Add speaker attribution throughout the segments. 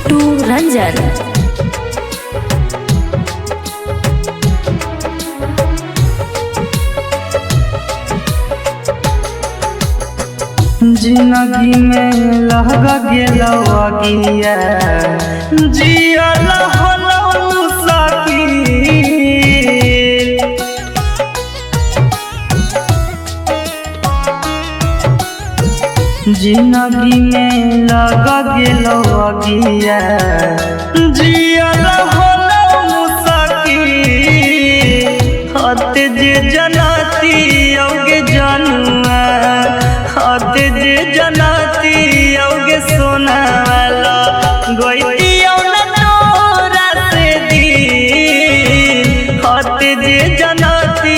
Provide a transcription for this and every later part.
Speaker 1: किट्टू रंजन।
Speaker 2: जिंदगी में लग गेलो अगिया जियल हलो मुसाकी। जिंदगी में लग गेलो अगिया जियल हलो मुसाकी। हत जे जनाती औगे जनुआ हत जे जनाती औगे सोना वाला गोइतियो न तोरा से दी। हत जे जनाती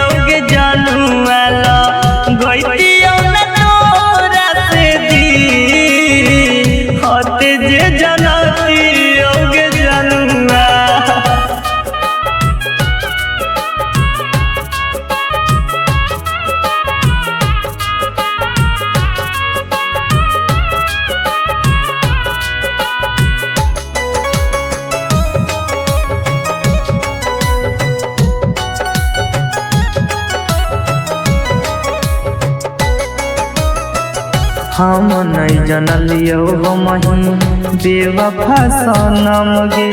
Speaker 2: औगे जानू वाला गोइतियो न तोरा से दी। हत जे जनाती औगे जानू हम नहीं जनलियो मही बेवफा सनम गे।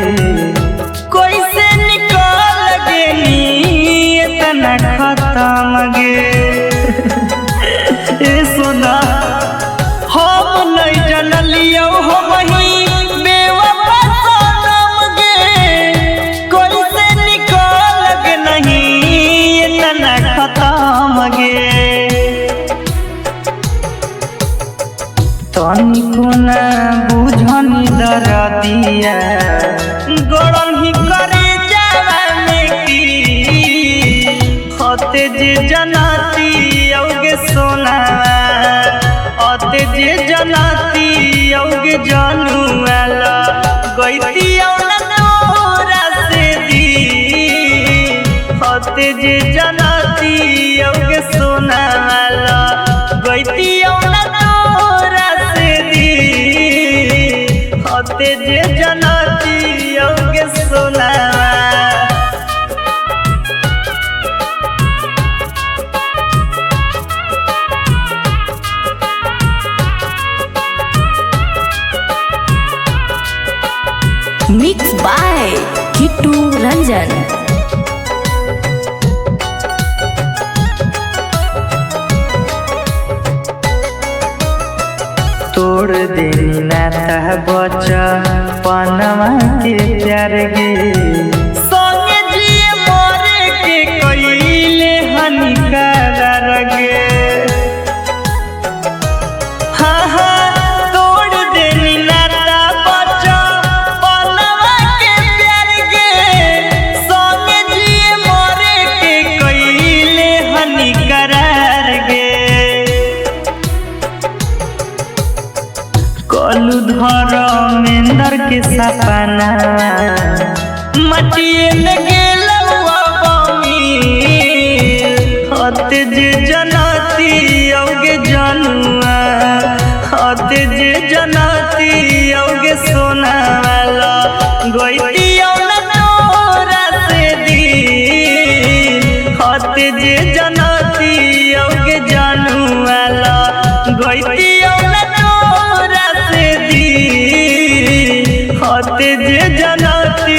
Speaker 2: कैसे निकल गेनी इतना खत्म गे। ए सोना हम नहीं जनलियो मही बेवफा सनम गे। कैसे निकल गे नहीं इतना खत्म गे। तनिको न बुझनी दरदिया गरम ही करे जाने की। हते जे जनाती औगे सोना अते जे जनाती औगे जानू वाला गइतियो न तोरा से दी। हते जे जनाती औगे सोना वाला गइतियो न हते जे जनाती औगे सोना।
Speaker 1: Mix by Kittu Ranjan.
Speaker 2: तोड़ देनी नाता बचा पनवा के प्यार गे। संगे जिए मोरे के कइले हानिकार गे। हाँ हाँ तोड़ देनी नाता बचा पनवा के प्यार गे। संगे जिए मोरे के कइले हानिकार गे। कलू धर्मेंद्र के सपना मटिए में गेलवा बमी। हत जे जनाती औगे जनुआ हत जे जनाती औगे सोना वाला गोइतियो न तोरा से दी। हत जे जनाती औगे जानू वाला गोइतियो न हते जे जनाती